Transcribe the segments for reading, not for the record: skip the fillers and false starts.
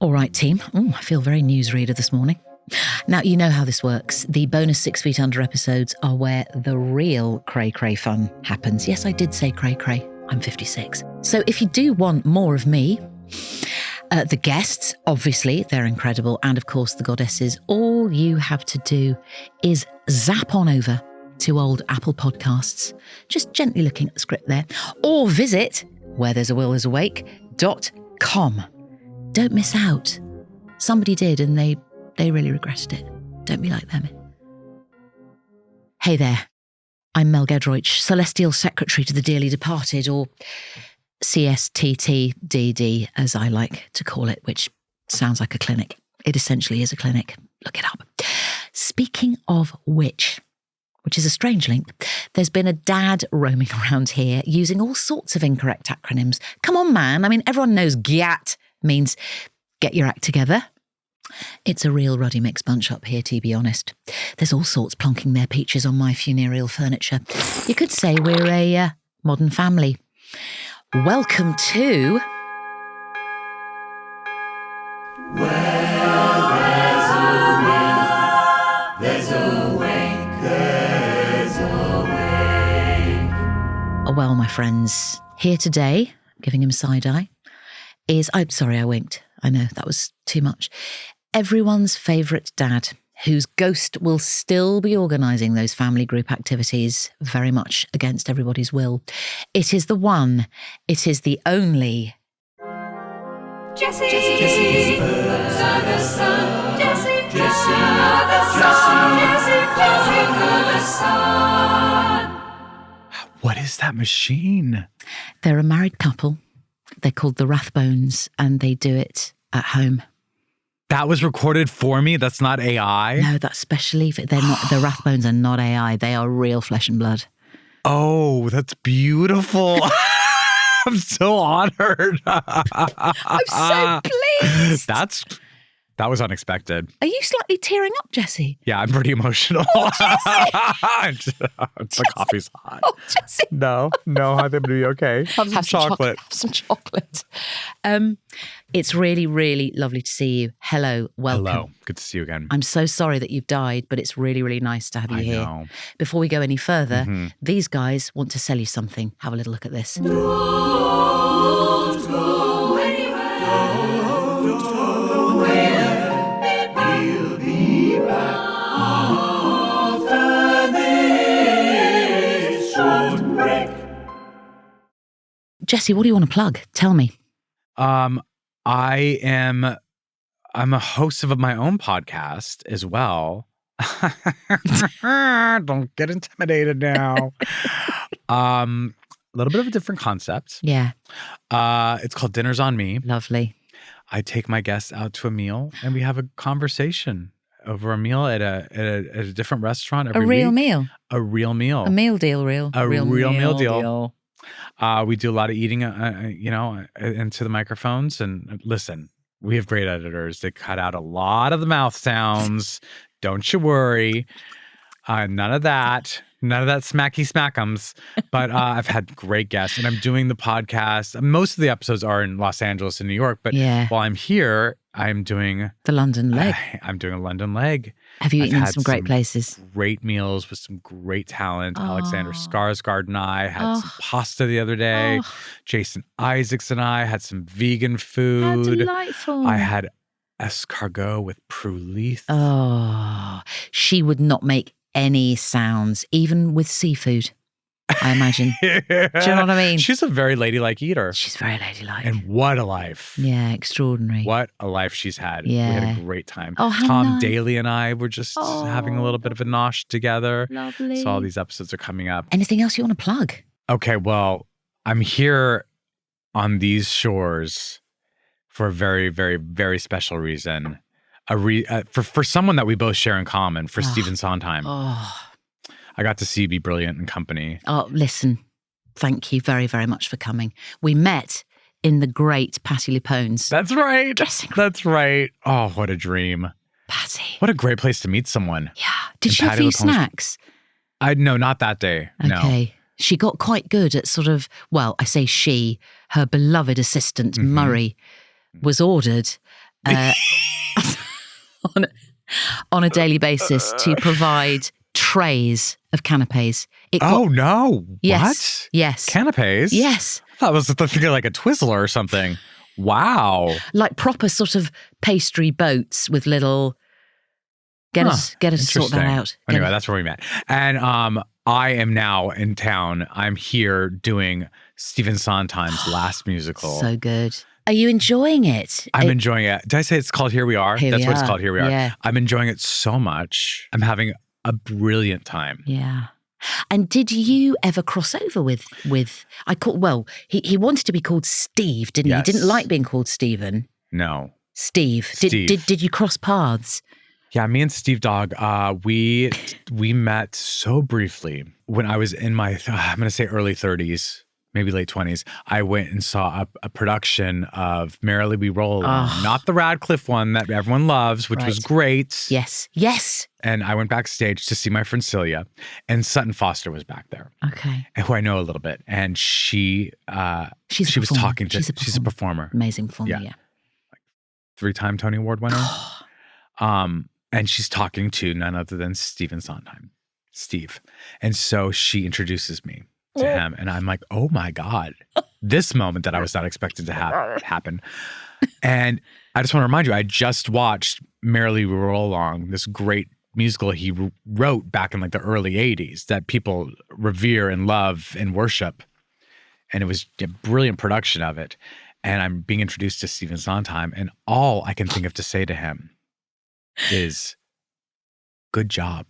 All right, team. I feel very newsreader this morning. Now, you know how this works. The bonus 6 Feet Under episodes are where the real cray-cray fun happens. Yes, I did say cray-cray. I'm 56. So if you do want more of me, the guests, obviously, they're incredible. And of course, the goddesses, all you have to do is zap on over to old Apple Podcasts, just gently looking at the script there, or visit where there's a will there's a wake.com. Don't miss out. Somebody did and they really regretted it. Don't be like them. Hey there. I'm Mel Gedroych, Celestial Secretary to the Dearly Departed, or CSTTDD, as I like to call it, which sounds like a clinic. It essentially is a clinic. Look it up. Speaking of which is a strange link, there's been a dad roaming around here using all sorts of incorrect acronyms. Come on, man. I mean, everyone knows GYAT means get your act together. It's a real ruddy mix bunch up here, to be honest. There's all sorts plonking their peaches on my funereal furniture. You could say we're a modern family. Welcome to... Well, there's a will, there's a wake, there's a wake. Well, my friends, here today, giving him side-eye, is... I'm sorry, I winked. I know, that was too much. Everyone's favourite dad, whose ghost will still be organising those family group activities very much against everybody's will. It is the one, it is the only... Jessie Ferguson, Jessie Ferguson. What is that machine? They're a married couple. They're called the Rathbones, and they do it at home. That was recorded for me? That's not AI? No, that's specially... They're not. The Rathbones are not AI. They are real flesh and blood. Oh, that's beautiful. I'm so honored. I'm so pleased. That was unexpected. Are you slightly tearing up, Jessie? Yeah, I'm pretty emotional. Oh, Jessie. The coffee's hot. Oh, Jessie. No, I think it'll be okay. Have some chocolate. Have some chocolate. It's really, really lovely to see you. Hello, welcome. Hello, good to see you again. I'm so sorry that you've died, but it's really, really nice to have you here. Know. Before we go any further, these guys want to sell you something. Have a little look at this. Don't go anywhere. Don't go anywhere. We'll be back after this short break. Jessie, what do you want to plug? Tell me. I'm a host of my own podcast as well. Don't get intimidated now. A little bit of a different concept. Yeah. It's called Dinners on Me. Lovely. I take my guests out to a meal and we have a conversation over a meal at a different restaurant every A real week. meal. A real meal. A meal deal, real. A real meal deal. deal. We do a lot of eating, into the microphones. And listen, we have great editors. They cut out a lot of the mouth sounds. Don't you worry. None of that smacky smackums. But I've had great guests, and I'm doing the podcast. Most of the episodes are in Los Angeles and New York. But while I'm here, I'm doing the London leg. I'm doing a London leg. Have you eaten in some great places? Great meals with some great talent. Alexander Skarsgård and I had some pasta the other day. Jason Isaacs and I had some vegan food. How delightful. I had escargot with prou-leith. Oh, she would not make any sounds, even with seafood, I imagine. Do you know what I mean? She's a very ladylike eater. She's very ladylike. And what a life. Yeah, extraordinary. What a life she's had. Yeah. We had a great time. Oh, how Tom nice. Daly and I were just having a little bit of a nosh together. Lovely. So all these episodes are coming up. Anything else you want to plug? Okay, well, I'm here on these shores for a very, very, very special reason. For someone that we both share in common, for Stephen Sondheim. I got to see Be Brilliant in company. Oh, listen, thank you very, very much for coming. We met in the great Patty Lupone's. That's right. Dressing room. That's right. Oh, what a dream. Patty. What a great place to meet someone. Yeah. Did And she have Patty you Lupone's- snacks? No, not that day. Okay. No. She got quite good at sort of, well, I say she, her beloved assistant, Murray, was ordered on, on a daily basis to provide trays of canapes. No. Yes. What? Yes. Canapes? Yes. I was thinking like a Twizzler or something. Wow. Like proper sort of pastry boats with little... Get us to sort that out. Anyway, that's where we met. And I am now in town. I'm here doing Stephen Sondheim's last musical. So good. Are you enjoying it? I'm enjoying it. Did I say it's called Here We Are? That's what it's called, Here We Are. Yeah. I'm enjoying it so much. I'm having a brilliant time. Yeah. And did you ever cross over with he wanted to be called Steve, didn't he? Yes. He didn't like being called Stephen. No. Steve. Did you cross paths? Yeah, me and Steve Dogg, we met so briefly when I was in my, I'm going to say early 30s, maybe late 20s. I went and saw a production of Merrily We Roll Along, not the Radcliffe one that everyone loves, which was great. Yes. Yes. And I went backstage to see my friend Celia, and Sutton Foster was back there. Okay. Who I know a little bit. And she was talking to, she's a performer. Amazing performer, yeah. 3-time Tony Award winner. And she's talking to none other than Stephen Sondheim, Steve. And so she introduces me to him. And I'm like, oh my God, this moment that I was not expected to happen. And I just want to remind you, I just watched Merrily We Roll Along, this great musical he wrote back in like the early 80s that people revere and love and worship. And it was a brilliant production of it. And I'm being introduced to Stephen Sondheim. And all I can think of to say to him is, good job.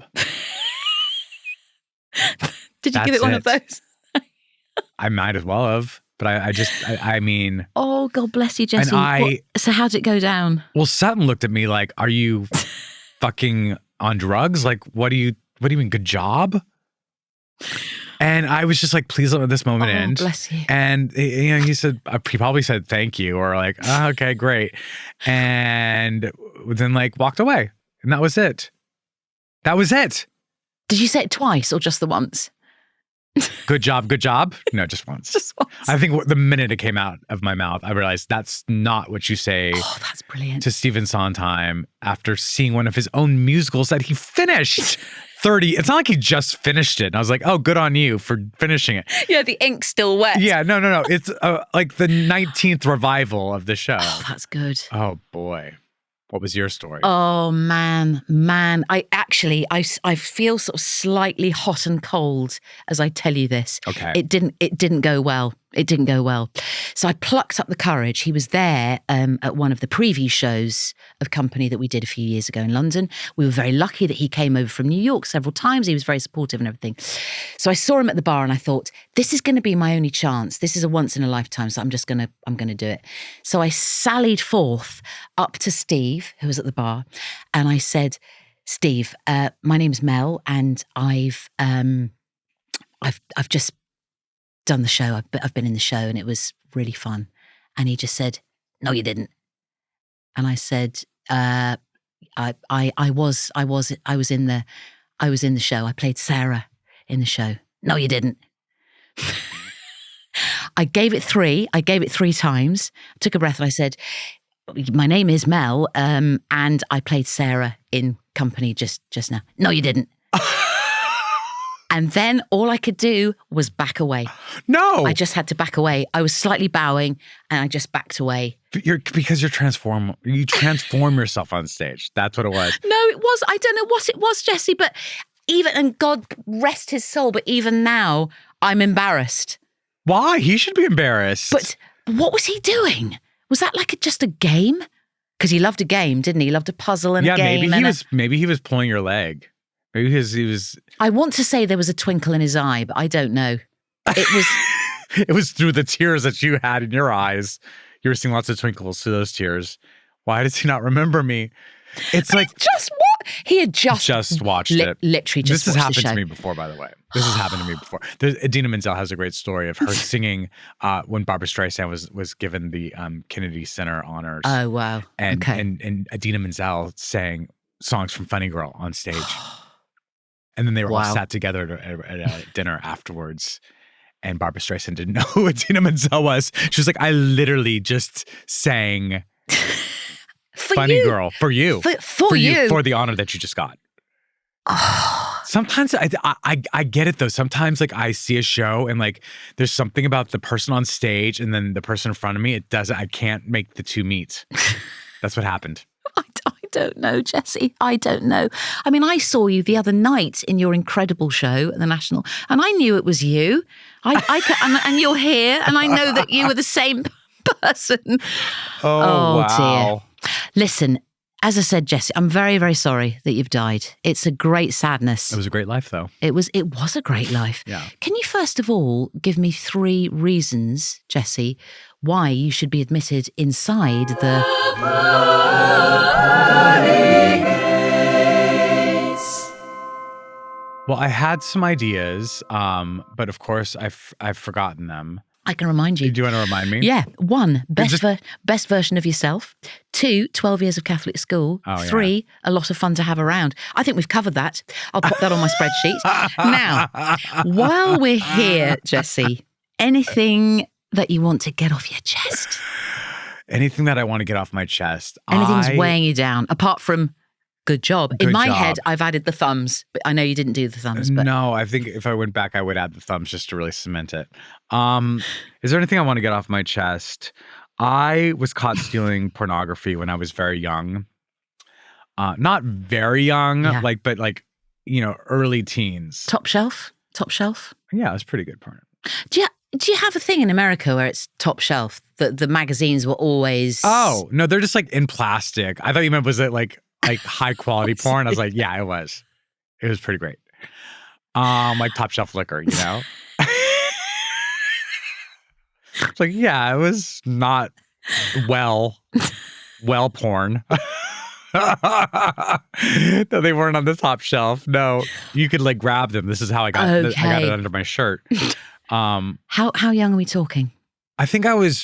Did you give it one of those? I might as well have, but I mean. Oh, God bless you, Jesse. So how did it go down? Well, Sutton looked at me like, are you fucking on drugs? Like, what do you mean, good job? And I was just like, please let this moment end. Bless you. And he said, he probably said thank you, or like, oh, okay, great. And then like walked away. And that was it. That was it. Did you say it twice or just the once? Good job, good job. No, just once. Just once. I think the minute it came out of my mouth, I realized that's not what you say. Oh, that's brilliant. To Stephen Sondheim after seeing one of his own musicals that he finished. 30. It's not like he just finished it. And I was like, oh, good on you for finishing it. Yeah, the ink's still wet. Yeah, no. It's like the 19th revival of the show. Oh, that's good. Oh, boy. What was your story? Oh, man. I feel sort of slightly hot and cold as I tell you this. Okay. It didn't go well. It didn't go well. So I plucked up the courage. He was there at one of the preview shows of Company that we did a few years ago in London. We were very lucky that he came over from New York several times. He was very supportive and everything. So I saw him at the bar and I thought, this is going to be my only chance. this is a once in a lifetime. So I'm going to do it. So I sallied forth up to Steve, who was at the bar, and I said, Steve, my name's Mel, and I've just done the show. I've been in the show, and it was really fun. And he just said, "No, you didn't." And I said, "I was in the show. I played Sarah in the show." "No, you didn't." I gave it three times. I took a breath and I said, "My name is Mel, and I played Sarah in Company just now." "No, you didn't." And then all I could do was back away. No. I just had to back away. I was slightly bowing and I just backed away. Because you transform yourself on stage. That's what it was. No, it was. I don't know what it was, Jesse, but and God rest his soul, but even now I'm embarrassed. Why? He should be embarrassed. But what was he doing? Was that like just a game? Because he loved a game, didn't he? He loved a puzzle and a game. Maybe he was pulling your leg. Maybe he was. I want to say there was a twinkle in his eye, but I don't know. It was. It was through the tears that you had in your eyes. You were seeing lots of twinkles through those tears. Why does he not remember me? It's like just what he had just watched it. Literally, just. This has happened to me before, by the way. This has happened to me before. Idina Menzel has a great story of her singing when Barbra Streisand was given the Kennedy Center honors. Oh wow! And Idina Menzel sang songs from Funny Girl on stage. And then they were all sat together at a dinner afterwards. And Barbra Streisand didn't know who Idina Menzel was. She was like, I literally just sang Funny you. girl. For you. For you. For the honor that you just got. Oh. Sometimes I get it though. Sometimes like I see a show and like there's something about the person on stage and then the person in front of me. I can't make the two meet. That's what happened. I don't know, Jessie. I don't know. I mean, I saw you the other night in your incredible show at the National, and I knew it was you. And you're here, and I know that you were the same person. Oh wow. Dear. Listen, as I said, Jessie, I'm very, very sorry that you've died. It's a great sadness. It was a great life, though. It was a great life. Yeah. Can you first of all give me 3 reasons, Jessie, why you should be admitted inside the Well, I had some ideas, but of course I've forgotten them. I can remind you. Do you want to remind me? Yeah. 1, best version of yourself. 2, 12 years of Catholic school. Oh, 3, a lot of fun to have around. I think we've covered that. I'll pop that on my spreadsheet. Now, while we're here, Jessie, anything that you want to get off your chest? Anything that I want to get off my chest. Anything's weighing you down, apart from good job. In my head, I've added the thumbs, but I know you didn't do the thumbs. But no, I think if I went back, I would add the thumbs just to really cement it. Is there anything I want to get off my chest? I was caught stealing pornography when I was very young. Not very young, but early teens. Top shelf? Yeah, it was pretty good porn. Do you have a thing in America where it's top shelf? The magazines were always... Oh, no, they're just like in plastic. I thought you meant, was it like high quality porn? I was like, yeah, it was. It was pretty great. Like top shelf liquor, you know? It's like, yeah, it was not well porn. No, they weren't on the top shelf. No, you could like grab them. This is how I got I got it under my shirt. How young are we talking? I think I was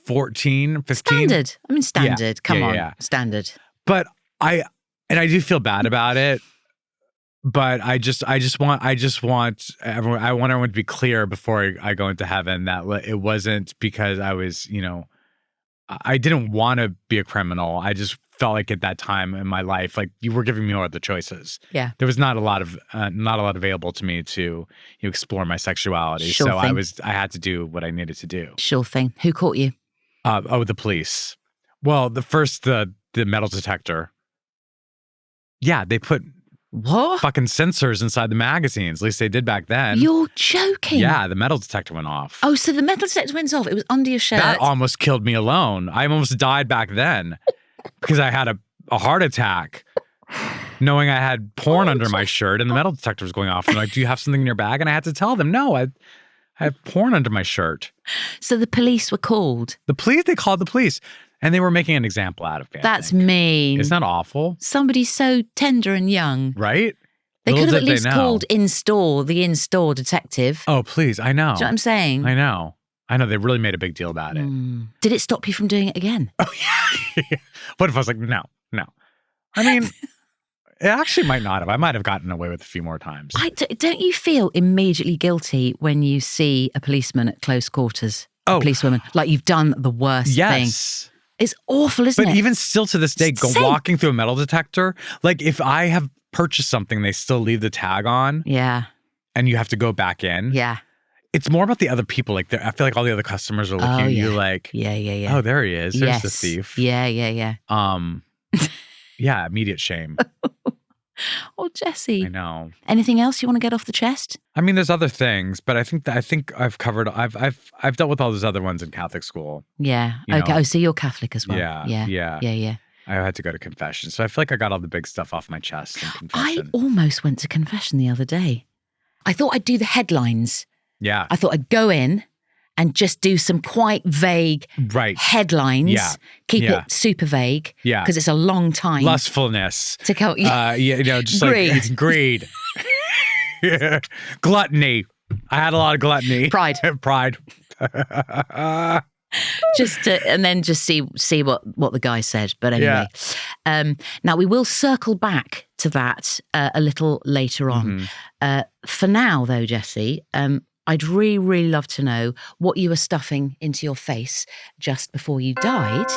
14, 15. Standard. I mean, standard. Yeah. Come on. Yeah. Standard. But I do feel bad about it. But I just want everyone. I want everyone to be clear before I go into heaven that it wasn't because I was, I didn't want to be a criminal. I just felt like at that time in my life, like you were giving me all the choices. Yeah, there was not a lot available to me to explore my sexuality. Sure so thing. I had to do what I needed to do. Sure thing. Who caught you? The police. Well, the metal detector. Yeah, they put what fucking sensors inside the magazines. At least they did back then. You're joking. Yeah, the metal detector went off. Oh, so the metal detector went off. It was under your shirt. That almost killed me alone. I almost died back then because I had a heart attack knowing I had porn under my shirt and the metal detector was going off. And like, do you have something in your bag? And I had to tell them, no, I have porn under my shirt. So the police were called? They called the police. And they were making an example out of me. That's mean. Isn't that awful? Somebody so tender and young. Right? They could have at least called the in-store detective. Oh, please. I know. Do you know what I'm saying? I know. They really made a big deal about it. Did it stop you from doing it again? Oh, yeah. What if I was like, no. I mean, it actually might not have. I might have gotten away with a few more times. Don't you feel immediately guilty when you see a policeman at close quarters? A policewoman. Like you've done the worst thing. Yes. It's awful, isn't it? But even still to this day, walking through a metal detector, like if I have purchased something, they still leave the tag on. Yeah. And you have to go back in. Yeah. It's more about the other people. Like I feel like all the other customers are looking at you like, yeah. Oh, there he is. There's the thief. Yeah. Yeah, immediate shame. Oh, Jessie. I know. Anything else you want to get off the chest? I mean, there's other things, but I think I've covered. I've dealt with all those other ones in Catholic school. Yeah. Okay. Oh, so you're Catholic as well. Yeah. I had to go to confession, so I feel like I got all the big stuff off my chest in confession. I almost went to confession the other day. I thought I'd do the headlines. Yeah. I thought I'd go in and just do some quite vague headlines. Yeah. Keep it super vague. Yeah. Because it's a long time. Lustfulness. To go. Just greed. Like it's greed. Gluttony. I had a lot of gluttony. Pride. And then just see what the guy said. But anyway, now we will circle back to that a little later on. Mm-hmm. For now, though, Jessie, I'd really, really love to know what you were stuffing into your face just before you died.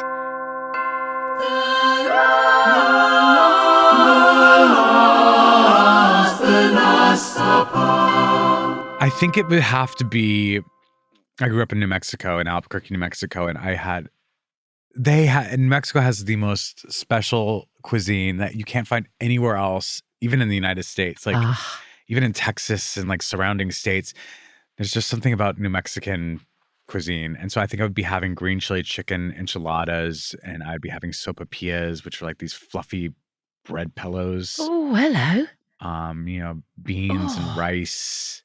I think it would have to be, I grew up in New Mexico, in Albuquerque, New Mexico, and and Mexico has the most special cuisine that you can't find anywhere else, even in the United States. Like, even in Texas and like surrounding states, there's just something about New Mexican cuisine. And so I think I would be having green chili chicken enchiladas, and I'd be having sopapillas, which are like these fluffy bread pillows. Oh, hello. Beans and rice.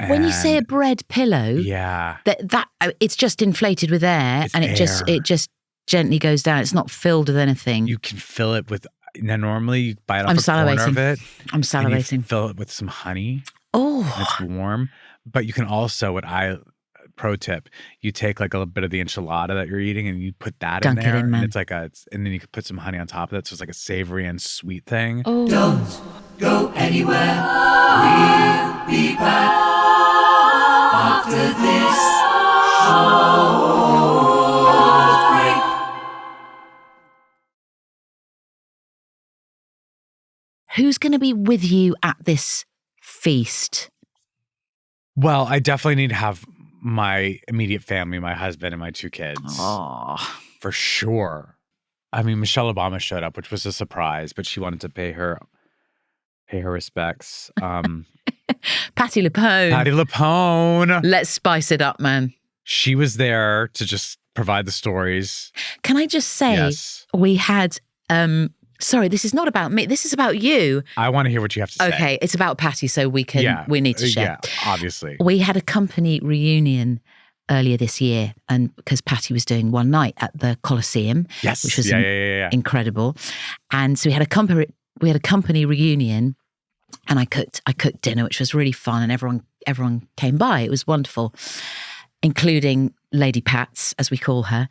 When you say a bread pillow, that it's just inflated with air, and it just gently goes down. It's not filled with anything. You can fill it with. Now, normally you bite off I'm a corner of it. I'm salivating. And you fill it with some honey. Oh, and it's warm. But you can also, pro tip, you take like a little bit of the enchilada that you're eating and you put that in there, and it's like and then you can put some honey on top of it, so it's like a savory and sweet thing. Oh. Don't go anywhere. We'll be back after this short break. Who's going to be with you at this feast? Well, I definitely need to have my immediate family, my husband and my 2 kids. Oh, for sure. I mean, Michelle Obama showed up, which was a surprise, but she wanted to pay her respects. Patti LuPone. Let's spice it up, man. She was there to just provide the stories. Can I just say, we had, sorry, this is not about me. This is about you. I want to hear what you have to say. Okay, it's about Patti, so we need to share. Yeah, obviously. We had a company reunion earlier this year, and because Patti was doing one night at the Coliseum, which was incredible. And so we had a company reunion, and I cooked dinner, which was really fun, and everyone came by. It was wonderful, including Lady Pats, as we call her.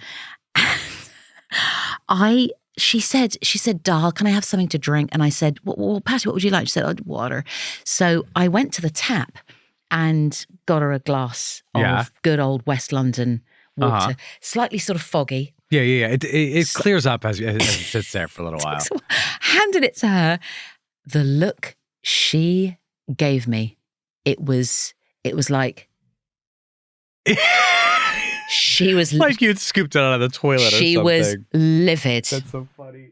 She said, "Darl, can I have something to drink?" And I said, well, Patti, what would you like? She said, "Oh, water." So I went to the tap and got her a glass of good old West London water, slightly sort of foggy. Yeah. It clears up as it sits there for a little while. So handed it to her. The look she gave me, it was like she was like you'd scooped it out of the toilet. She was livid. That's so funny.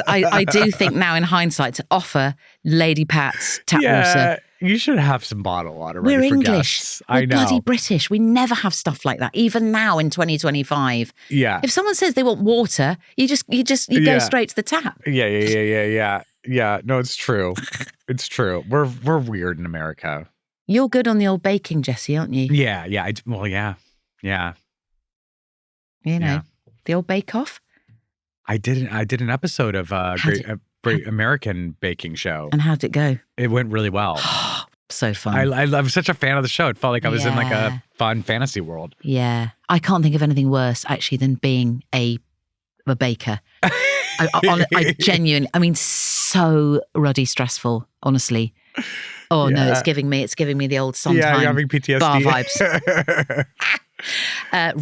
I do think now, in hindsight, to offer Lady Pat's tap water. You should have some bottled water. We're ready for English. Guests. We're bloody British. We never have stuff like that. Even now in 2025. Yeah. If someone says they want water, you go straight to the tap. Yeah. No, it's true. It's true. We're weird in America. You're good on the old baking, Jessie, aren't you? Yeah. Yeah. You know, the old Bake Off. I did an episode of Great American Baking Show. And how'd it go? It went really well. So fun. I'm such a fan of the show. It felt like I was in like a fun fantasy world. Yeah. I can't think of anything worse, actually, than being a baker. I genuinely, so ruddy stressful, honestly. Oh no, it's giving me the old Sondheim you're having PTSD. bar vibes.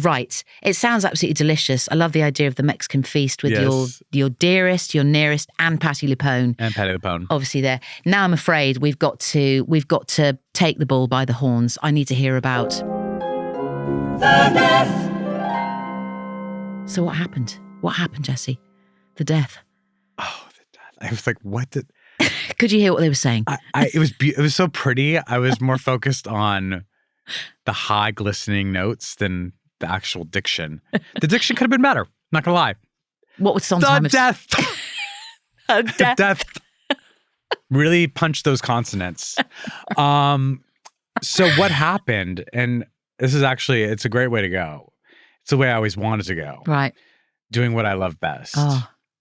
Right. It sounds absolutely delicious. I love the idea of the Mexican feast with your dearest, your nearest, and Patti LuPone. And Patti LuPone. Obviously there. Now I'm afraid we've got to take the bull by the horns. I need to hear about the death. So what happened? What happened, Jessie? The death. Oh, the death. I was like, what did... Could you hear what they were saying? It was so pretty. I was more focused on the high glistening notes than the actual diction. The diction could have been better. Not gonna lie. What would Sondheim The death. The death. Really punched those consonants. So what happened? And this is actually, it's a great way to go. It's the way I always wanted to go. Right. Doing what I love best.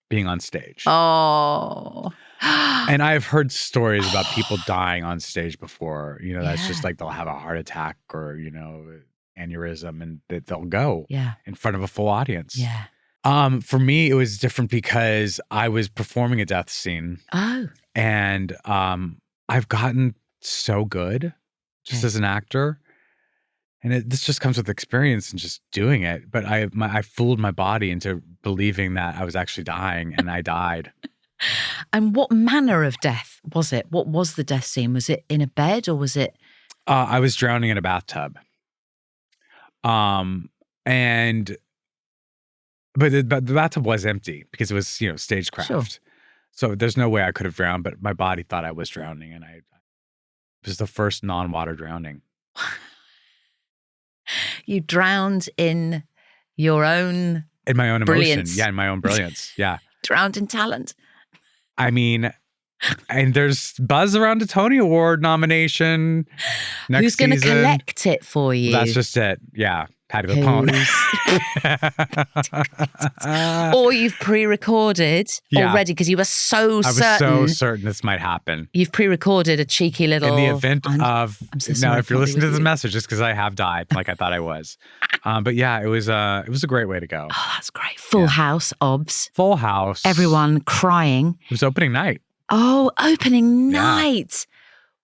Being on stage. Oh. And I've heard stories about people dying on stage before. You know, that's just like they'll have a heart attack or, aneurysm, and they'll go in front of a full audience. Yeah. For me, it was different because I was performing a death scene. Oh. And I've gotten so good just as an actor. And this just comes with experience and just doing it. But I fooled my body into believing that I was actually dying, and I died. And what manner of death was it? What was the death scene? Was it in a bed or was it? I was drowning in a bathtub. And but the bathtub was empty because it was, stagecraft. Sure. So there's no way I could have drowned, but my body thought I was drowning, and it was the first non-water drowning. You drowned in your own In my own brilliance. emotion. Yeah, in my own brilliance. Yeah. Drowned in talent. I mean, and there's buzz around a Tony Award nomination next Who's going to season. collect it for you? That's just it. Yeah. Patty LuPone. Or you've pre-recorded already because you were so certain. I was so certain this might happen. You've pre-recorded a cheeky little... In the event of... I'm so now, sorry, if you're listening to this you. message, it's because I have died like I thought I was. But yeah, it was a great way to go. Oh, that's great. Full house, obs. Full house. Everyone crying. It was opening night. Oh, opening Yeah. night.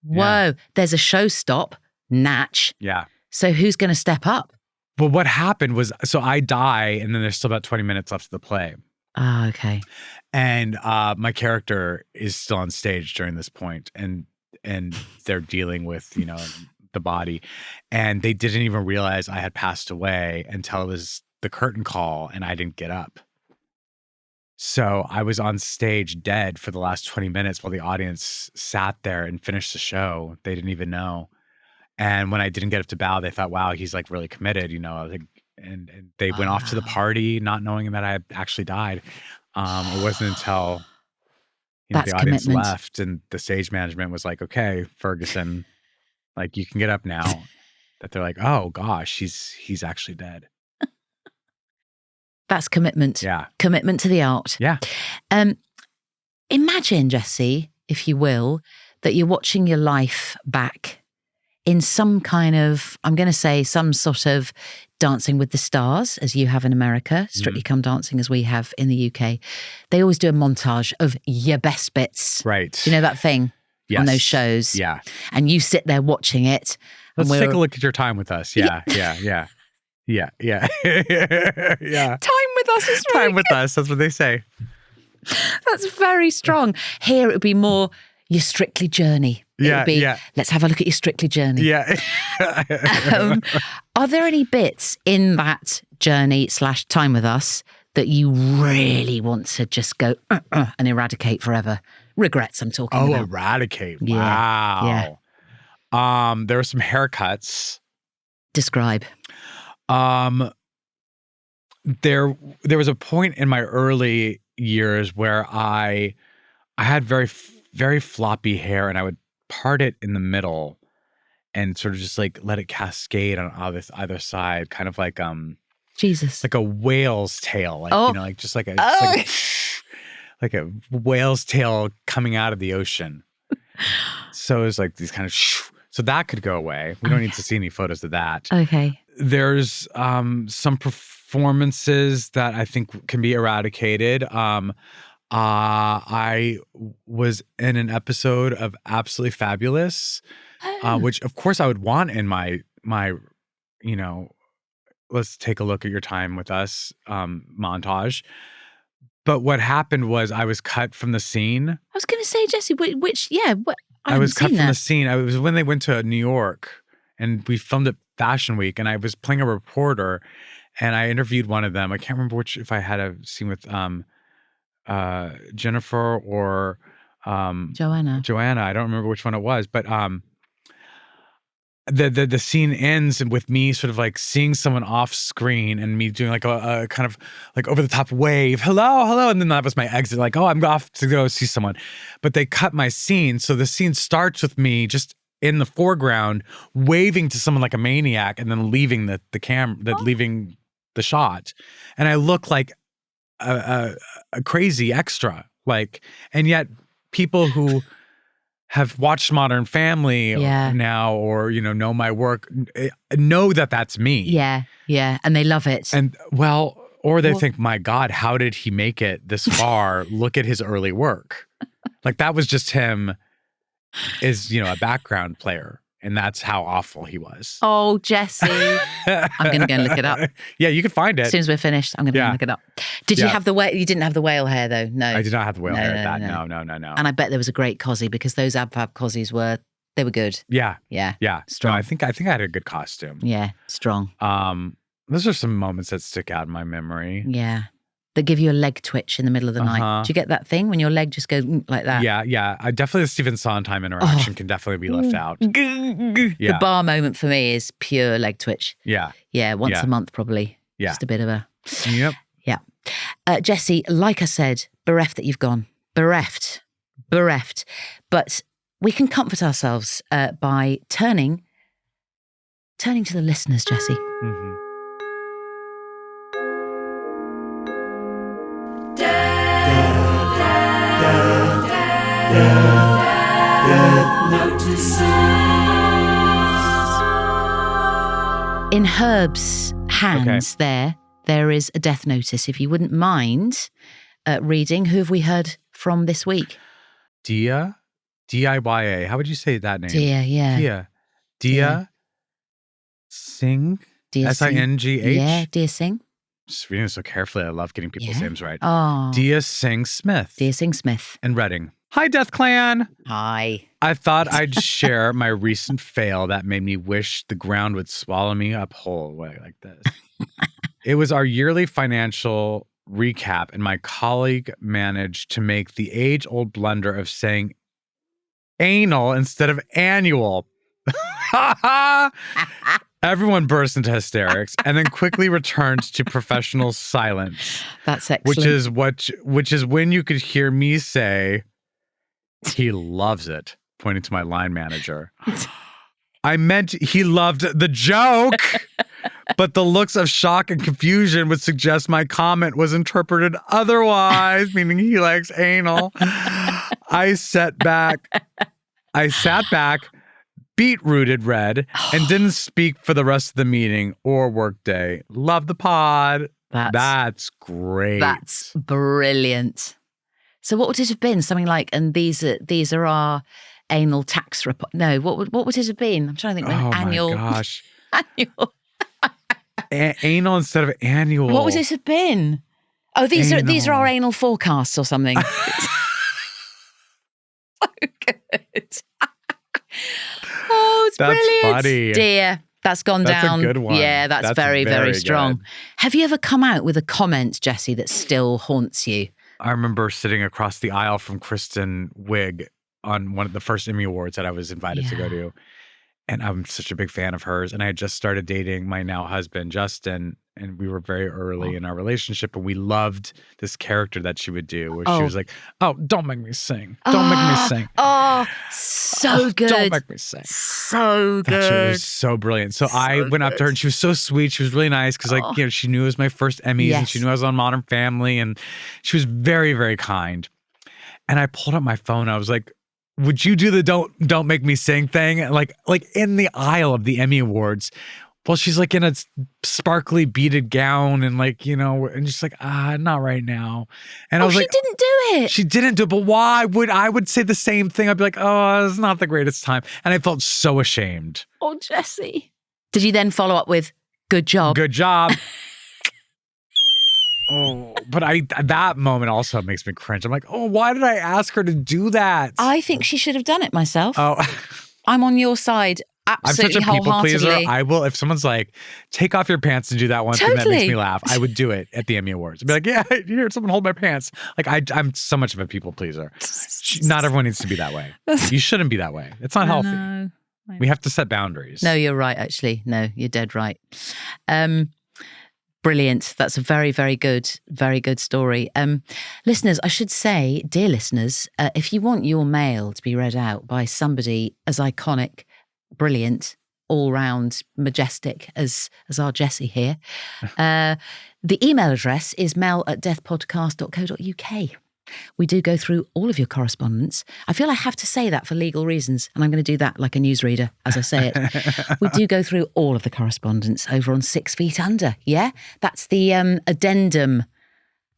Whoa. Yeah. There's a show stop, Natch. Yeah. So who's going to step up? But what happened was, so I die, and then there's still about 20 minutes left of the play. Oh, okay. And my character is still on stage during this point, and they're dealing with, the body. And they didn't even realize I had passed away until it was the curtain call, and I didn't get up. So I was on stage dead for the last 20 minutes while the audience sat there and finished the show. They didn't even know. And when I didn't get up to bow, they thought, wow, he's like really committed, and they went off to the party not knowing that I had actually died. It wasn't until That's the audience commitment. left and the stage management was like, okay, Ferguson, like you can get up now, that they're like, oh gosh, he's actually dead. That's commitment. Yeah. Commitment to the art. Yeah. Imagine, Jesse, if you will, that you're watching your life back in some kind of, I'm going to say some sort of Dancing with the Stars, as you have in America, Strictly Come Dancing as we have in the UK. They always do a montage of your best bits. Right. You know that thing Yes. on those shows? Yeah. And you sit there watching it. Let's and take a look at your time with us. Yeah. Yeah. Yeah. Time with us is really Time with us. That's what they say. That's very strong. Here it would be more your Strictly journey. It would be, let's have a look at your Strictly journey. Yeah. Are there any bits in that journey / time with us that you really want to just go and eradicate forever? Regrets I'm talking about. Eradicate. Yeah. Wow. Yeah. There were some haircuts. Describe. There was a point in my early years where I had very, very floppy hair, and I would part it in the middle and sort of just like let it cascade on either side, kind of like Jesus. like a whale's tail, like just like a like a whale's tail coming out of the ocean. So it was like these kind of so that could go away. We don't need to see any photos of that. Okay. There's some performances that I think can be eradicated. I was in an episode of Absolutely Fabulous, which of course I would want in my let's take a look at your time with us montage. But what happened was I was cut from the scene. I was going to say, Jesse, I was cut from the scene. It was when they went to New York and we filmed at Fashion Week, and I was playing a reporter, and I interviewed one of them. I can't remember if I had a scene with Jennifer or Joanna. I don't remember which one it was, but the scene ends with me sort of like seeing someone off screen and me doing like a kind of like over the top wave, hello, and then that was my exit, like, oh, I'm off to go see someone. But they cut my scene, so the scene starts with me just in the foreground waving to someone like a maniac, and then leaving the camera, leaving the shot, and I look like a crazy extra, like, and yet people who have watched Modern Family now, or know my work, know that that's me. Yeah, and they love it. And or they think, my God, how did he make it this far? Look at his early work. Like that was just him as a background player. And that's how awful he was. Oh, Jesse. I'm going to go and look it up. Yeah, you can find it. As soon as we're finished, I'm going to go and look it up. Did you have the whale? You didn't have the whale hair, though? No. I did not have the whale hair at that. No. And I bet there was a great cosy, because those AbFab cozies were They were good. Yeah. Yeah. Yeah. Strong. No, I think I had a good costume. Yeah. Strong. Those are some moments that stick out in my memory. Yeah. That give you a leg twitch in the middle of the night. Do you get that thing when your leg just goes like that? Yeah. I definitely the Stephen Sondheim interaction can definitely be left out. The bar moment for me is pure leg twitch. Yeah. Yeah, once a month probably. Yeah. Just a bit of a... Yep. Yeah. Jessie, like I said, bereft that you've gone. Bereft. But we can comfort ourselves by turning to the listeners, Jessie. Mm-hmm. Death notices. In Herb's hands there is a death notice. If you wouldn't mind reading, who have we heard from this week? Dia? D-I-Y-A. How would you say that name? Dia, yeah. Dia Singh? Dia S-I-N-G-H? Yeah, Dia Singh. Just reading it so carefully. I love getting people's names right. Oh. Dia Singh Smith. Dia Singh Smith. And Reading. Hi, Death Clan. Hi. I thought I'd share my recent fail that made me wish the ground would swallow me up whole. Like this. It was our yearly financial recap, and my colleague managed to make the age-old blunder of saying anal instead of annual. Everyone burst into hysterics and then quickly returned to professional silence. That's excellent. Which is when you could hear me say, "He loves it," pointing to my line manager. I meant he loved the joke, but the looks of shock and confusion would suggest my comment was interpreted otherwise, meaning he likes anal. I sat back, beetrooted red, and didn't speak for the rest of the meeting or workday. Love the pod. That's great. That's brilliant. So what would it have been? Something like, and these are our anal tax report. No, what would it have been? I'm trying to think. Annual. My gosh. Annual. Anal instead of annual. What would it have been? Oh, these are our anal forecasts or something. So good. Oh, it's That's brilliant. funny. Dear, that's gone down. That's a good one. Yeah, that's very, very strong. Good. Have you ever come out with a comment, Jessie, that still haunts you? I remember sitting across the aisle from Kristen Wiig on one of the first Emmy Awards that I was invited to go to. And I'm such a big fan of hers. And I had just started dating my now husband, Justin. And we were very early in our relationship. And we loved this character that she would do where she was like, "Oh, don't make me sing. Don't make me sing." Oh, so good. Don't make me sing. So good. She was so brilliant. So I went up to her and she was so sweet. She was really nice because she knew it was my first Emmys and she knew I was on Modern Family. And she was very, very kind. And I pulled up my phone. I was like, "Would you do the don't make me sing thing?" Like in the aisle of the Emmy Awards. Well, she's like in a sparkly beaded gown and and just like, not right now. And I was like, she didn't do it. She didn't do it, but why would I would say the same thing? I'd be like, "Oh, it's not the greatest time." And I felt so ashamed. Oh, Jessie. Did you then follow up with, "Good job"? Good job. But that moment also makes me cringe. I'm like, why did I ask her to do that? I think she should have done it myself. Oh, I'm on your side. Absolutely, I'm such a people pleaser. wholeheartedly. I will, if someone's like, "Take off your pants and do that one thing that makes me laugh," I would do it at the Emmy Awards. I'd be like, "Yeah, here, someone hold my pants." Like I'm so much of a people pleaser. Not everyone needs to be that way. You shouldn't be that way. It's not healthy. No. We have to set boundaries. No, you're right, actually. No, you're dead right. Brilliant. That's a very, very good story. Listeners, I should say, dear listeners, if you want your mail to be read out by somebody as iconic, brilliant, all-round, majestic as our Jessie here, the email address is mel@deathpodcast.co.uk. We do go through all of your correspondence. I feel I have to say that for legal reasons, and I'm going to do that like a newsreader as I say it. We do go through all of the correspondence over on 6 Feet Under. Yeah, that's the addendum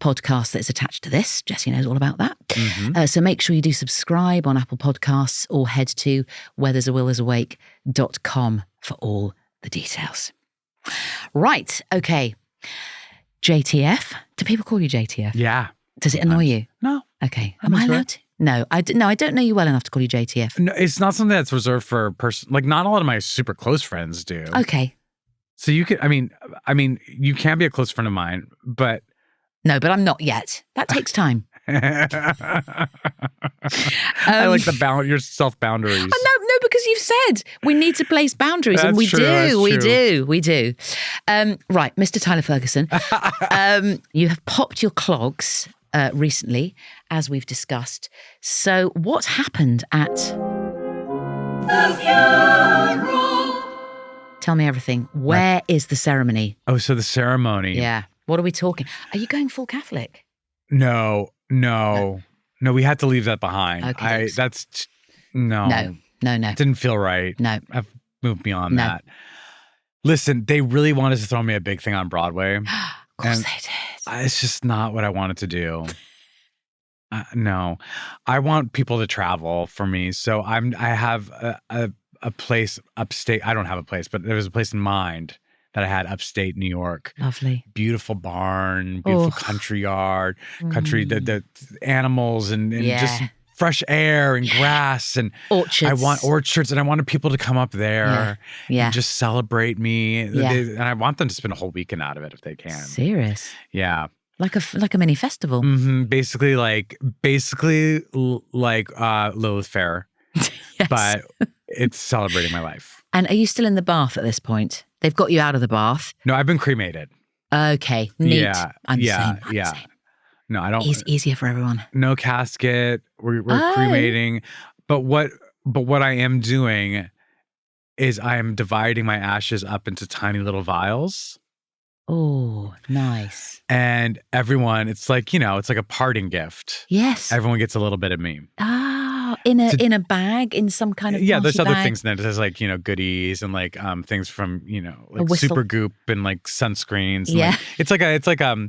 podcast that's attached to this. Jessie knows all about that. Mm-hmm. So make sure you do subscribe on Apple Podcasts or head to wheretheresawilisawake.com for all the details. Right, okay. JTF. Do people call you JTF? Yeah. Does it annoy you? No. Okay. Am I allowed to? No, I don't know you well enough to call you JTF. No, it's not something that's reserved for a person. Like, not a lot of my super close friends do. Okay. So you could, I mean, you can be a close friend of mine, but No, but I'm not yet. That takes time. I like your self boundaries. No, because you've said we need to place boundaries, and we That's do. true. Right, Mr. Tyler Ferguson, you have popped your clogs recently, as we've discussed. So, what happened at The funeral. Tell me everything. Where is the ceremony? Oh, so the ceremony. Yeah. What are we talking? Are you going full Catholic? No, we had to leave that behind. Okay, No. No. Didn't feel right. No. I've moved beyond No. that. Listen, they really wanted to throw me a big thing on Broadway. Of course And they did. It's just not what I wanted to do. No, I want people to travel for me. So I have a place upstate. I don't have a place, but there was a place in mind that I had upstate New York. Lovely. Beautiful barn, beautiful country yard, the animals and just fresh air and grass and orchards. I want orchards and I wanted people to come up there and just celebrate me. Yeah. And I want them to spend a whole weekend out of it if they can. Serious. Yeah. Like a mini festival. Mm-hmm. Basically like Lilith Fair, Yes. but it's celebrating my life. And are you still in the bath at this point? They've got you out of the bath. No, I've been cremated. Okay, neat. Yeah, I'm yeah. saying. No, I don't. It's easier for everyone. No casket. We're cremating. But what I am doing is I am dividing my ashes up into tiny little vials. Oh, nice. And everyone, it's like, it's like a parting gift. Yes. Everyone gets a little bit of me. Ah, in a bag, in some kind of there's party other bag. things in it. There's like, goodies and like things from, A like whistle. Super Goop and like sunscreens. And Yeah. like, it's like Sunscreen.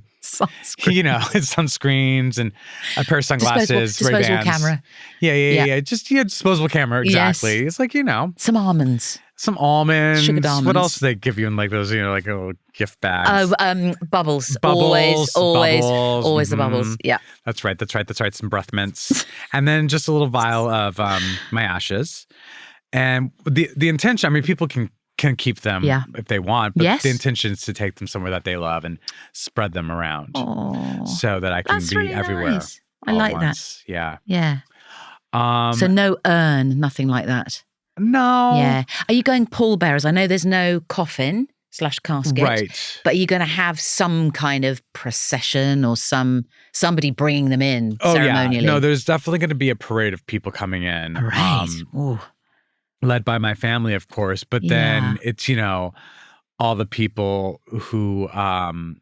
it's sunscreens and a pair of sunglasses, Disposable Ray-Bans. camera. Yeah. Just disposable camera. Exactly. Yes. It's like, Some almonds. some almonds. Sugared almonds. What else do they give you in like those, like little gift bags? Oh, bubbles. Bubbles, Always the bubbles. mhm. Yeah. That's right. Some breath mints. And then just a little vial of my ashes. And the intention, I mean, people can keep them if they want, but Yes. the intention is to take them somewhere that they love and spread them around Oh, so that I can that's be really everywhere. nice. I all like at that. once. Yeah. Yeah. So no urn, nothing like that. No. Yeah. Are you going pallbearers? I know there's no coffin/casket. Right. But are you going to have some kind of procession or somebody bringing them in ceremonially? Yeah. No, there's definitely going to be a parade of people coming in. Parade. Ooh. Led by my family, of course, but then it's, all the people who, that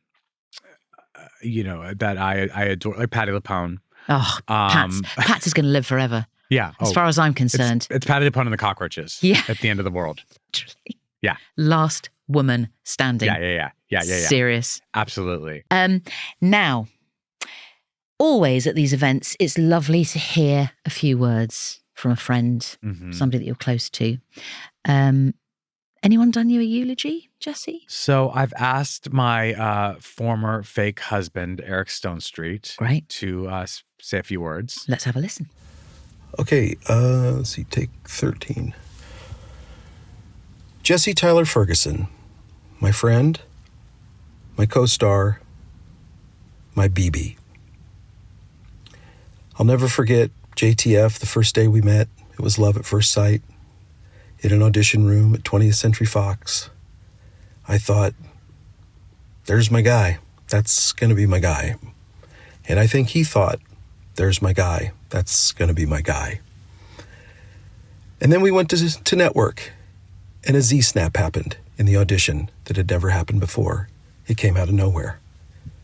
I adore, like Patti LuPone. Oh, Pats is going to live forever. Yeah. As far as I'm concerned. It's Patti LuPone and the cockroaches at the end of the world. Yeah. Last woman standing. Yeah. Serious. Absolutely. Now, always at these events, it's lovely to hear a few words from a friend, somebody that you're close to. Anyone done you a eulogy, Jesse? So I've asked my former fake husband, Eric Stonestreet, to say a few words. Let's have a listen. Okay, let's see, take 13. Jesse Tyler Ferguson, my friend, my co-star, my BB. I'll never forget JTF, the first day we met. It was love at first sight. In an audition room at 20th Century Fox. I thought, there's my guy. That's going to be my guy. And I think he thought, there's my guy. That's going to be my guy. And then we went to network, and a Z-snap happened in the audition that had never happened before. It came out of nowhere.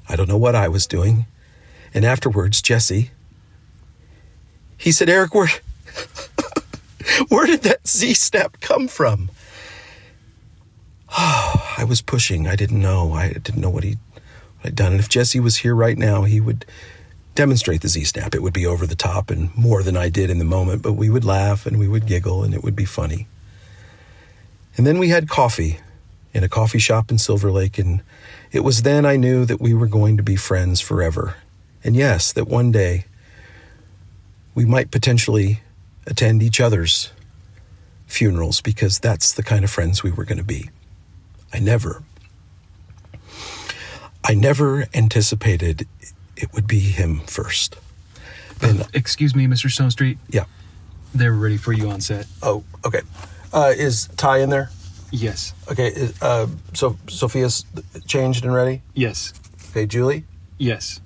I don't know what I was doing. And afterwards, Jesse, he said, Eric, where did that Z-snap come from? I was pushing. I didn't know. I didn't know what I'd done. And if Jesse was here right now, he would demonstrate the Z-snap. It would be over the top and more than I did in the moment, but we would laugh and we would giggle and it would be funny. And then we had coffee in a coffee shop in Silver Lake, and it was then I knew that we were going to be friends forever. And yes, that one day We might potentially attend each other's funerals because that's the kind of friends we were going to be. I never anticipated it would be him first. And Excuse me, Mr. Stonestreet. yeah. They're ready for you on set. Oh, okay. Is Ty in there? Yes. Okay. So Sophia's changed and ready? Yes. Okay, Julie? Yes.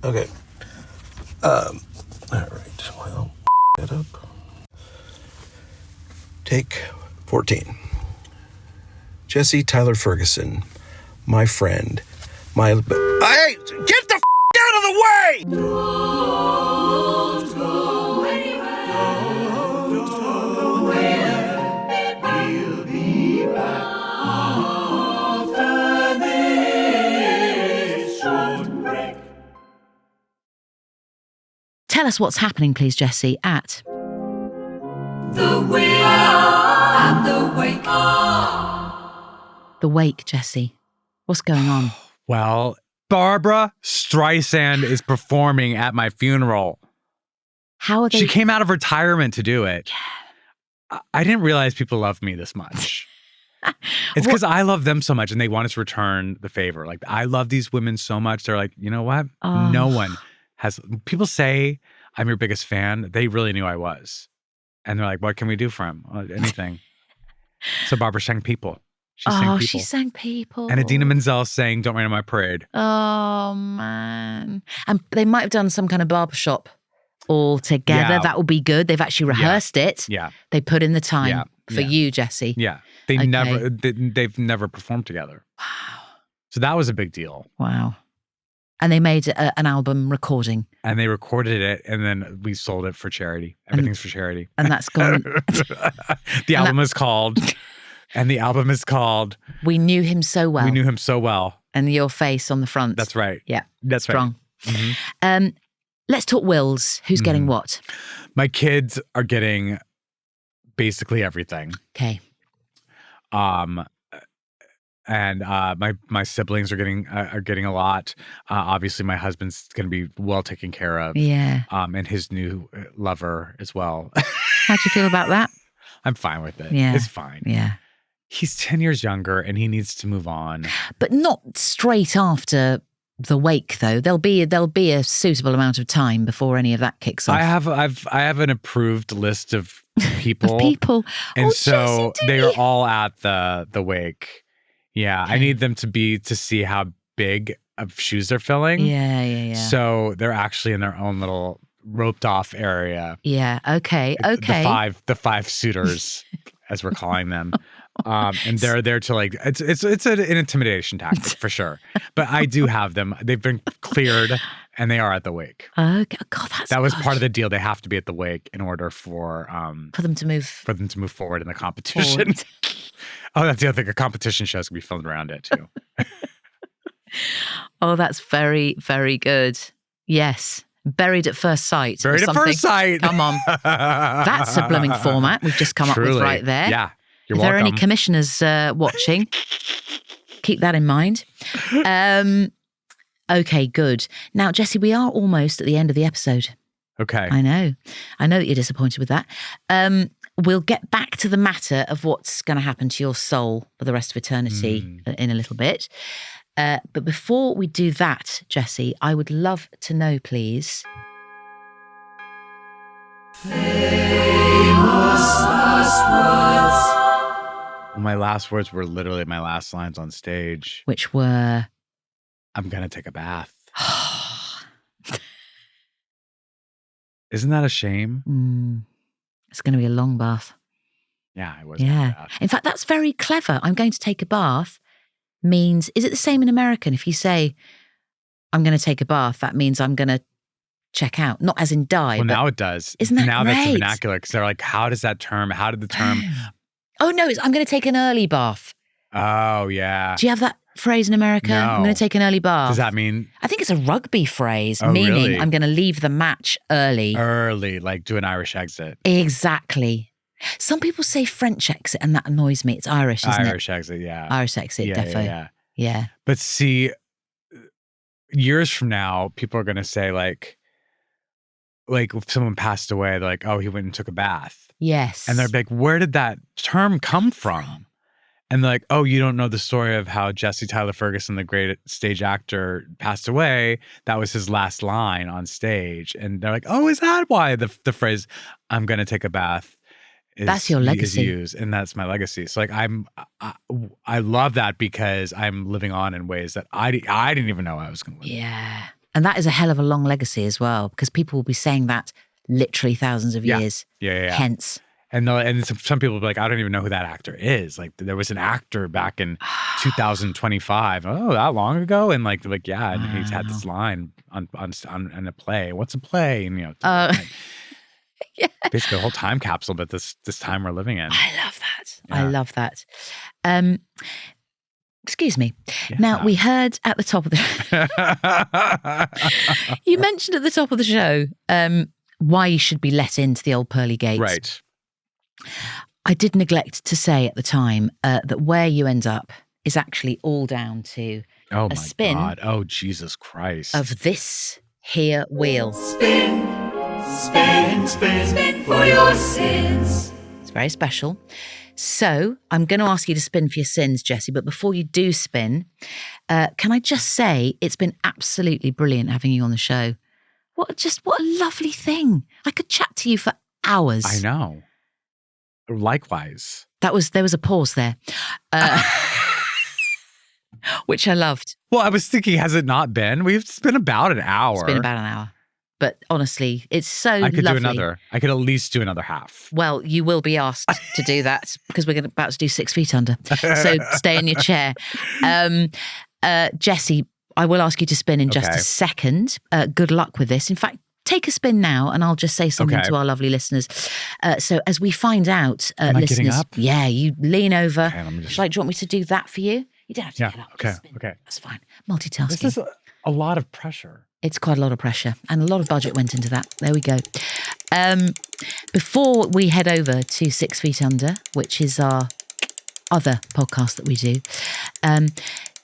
Okay. All right. Well, get up. Take 14. Jesse Tyler Ferguson, my friend, hey, get the out of the way! Don't go anywhere. Don't go anywhere. We'll be back after this short break. Tell us what's happening, please, Jesse, at The will and the wake. The Wake, Jesse. What's going on? Well, Barbara Streisand is performing at my funeral. How are they? She came out of retirement to do it. I didn't realize people loved me this much. It's because I love them so much and they want us to return the favor. Like, I love these women so much. They're like, you know what? Oh. No one has. People say I'm your biggest fan. They really knew I was. And they're like, what can we do for him? Anything. So Barbara sang People. She sang People. She sang People. And Idina Menzel sang Don't Rain on My Parade. Oh, man. And they might have done some kind of barbershop all together. Yeah. That will be good. They've actually rehearsed it. Yeah. They put in the time Yeah. for you, Jesse. Yeah. They Okay. they've never performed together. Wow. So that was a big deal. Wow. And they made an album recording. And they recorded it and then we sold it for charity. Everything's for charity. And that's gone. The album is called We Knew Him So Well. We Knew Him So Well. And your face on the front. That's right. Yeah. That's Strong. right. Mhm. Let's talk wills. Who's getting what? My kids are getting basically everything. Okay. And my siblings are getting a lot. Obviously, my husband's going to be well taken care of. Yeah. And his new lover as well. How do you feel about that? I'm fine with it. Yeah. It's fine. Yeah. He's 10 years younger and he needs to move on. But not straight after the wake, though. There'll be a suitable amount of time before any of that kicks off. I have an approved list of people. Of people. And Oh, so Jesse, they do are you? all at the wake. Yeah. I need them to see how big of shoes they're filling. Yeah. So they're actually in their own little roped off area. Yeah. Okay. The five suitors, as we're calling them. And they're there to like, it's an intimidation tactic for sure. But I do have them. They've been cleared and they are at the wake. Okay. God, That was part of the deal. They have to be at the wake in order for them to move forward in the competition. Oh, that's the other thing. A competition show's gonna be filmed around it too. Oh, that's very, very good. Yes. Buried at First Sight. or Buried at something. First Sight. Come on. That's a blooming format we've just come up with Truly. right there. Yeah. You're If there are any welcome. commissioners watching, keep that in mind. Okay, good. Now, Jesse, we are almost at the end of the episode. Okay. I know that you're disappointed with that. We'll get back to the matter of what's going to happen to your soul for the rest of eternity in a little bit. But before we do that, Jesse, I would love to know, please. My last words were literally my last lines on stage. Which were, I'm gonna take a bath. Isn't that a shame? It's going to be a long bath. Yeah, it was. Yeah. In fact, that's very clever. I'm going to take a bath means, is it the same in American? If you say, I'm going to take a bath, that means I'm going to check out. Not as in die. Well, but now it does. Isn't that now that's the great? vernacular because they're like, how did the term? Oh, no, I'm going to take an early bath. Oh, yeah. Do you have that phrase in America? No. I'm going to take an early bath. Does that mean I think it's a rugby phrase, Oh, meaning really? I'm going to leave the match early. early, like do an Irish exit? Exactly. Some people say French exit, and that annoys me. It's Irish, isn't Irish exit, yeah. it? Irish exit, yeah, defo. Yeah. But see, years from now, people are going to say like, like if someone passed away, they're like, oh, he went and took a bath. Yes. And they're like, where did that term come from? And they're like, oh, you don't know the story of how Jesse Tyler Ferguson, the great stage actor, passed away. That was his last line on stage. And they're like, oh, is that why the phrase, I'm going to take a bath that's your legacy. Is used? And that's my legacy. So like I love that because I'm living on in ways that I didn't even know I was going to live. Yeah. And that is a hell of a long legacy as well, because people will be saying that literally thousands of years. Yeah. Hence. And some people will be like, I don't even know who that actor is. Like there was an actor back in 2025. Oh, that long ago? And like yeah, and he's had this line on a play. What's a play? And Yeah. Basically a whole time capsule, but this time we're living in. I love that. Yeah. I love that. Excuse me. Yeah. Now, we heard at the top of the you mentioned at the top of the show why you should be let into the old pearly gates. Right. I did neglect to say at the time that where you end up is actually all down to a spin. God. Oh, Jesus Christ. Of this here wheel. Spin, spin, spin, spin for your sins. It's very special. So I'm going to ask you to spin for your sins, Jesse. But before you do spin, can I just say it's been absolutely brilliant having you on the show. What a lovely thing. I could chat to you for hours. I know. Likewise. There was a pause there, which I loved. Well, I was thinking, has it not been? It's been about an hour. It's been about an hour. But honestly, it's so I could lovely. do another. I could at least do another half. Well, you will be asked to do that because we're about to do 6 feet under. So stay in your chair. Jesse, I will ask you to spin in just a second. Good luck with this. In fact, take a spin now and I'll just say something to our lovely listeners. So as we find out, Am I listeners. getting up? Yeah, you lean over. Okay, let me just... do you want me to do that for you? You don't have to get up. Okay, just spin. okay. That's fine. Multitasking. This is a lot of pressure. It's quite a lot of pressure and a lot of budget went into that. There we go. Before we head over to 6 Feet Under, which is our other podcast that we do,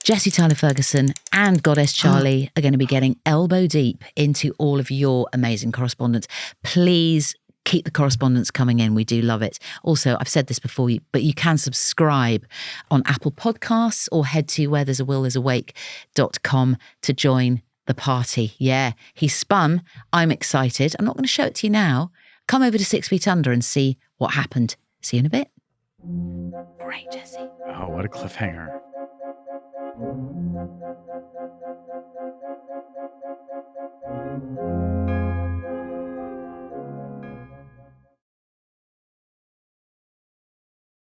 Jesse Tyler Ferguson and Goddess Charlie are going to be getting elbow deep into all of your amazing correspondence. Please keep the correspondence coming in. We do love it. Also, I've said this before, but you can subscribe on Apple Podcasts or head to wherethere'sawake.com to join the party. Yeah, he spun. I'm excited. I'm not going to show it to you now. Come over to 6 Feet Under and see what happened. See you in a bit. Great, Jesse. Oh, what a cliffhanger.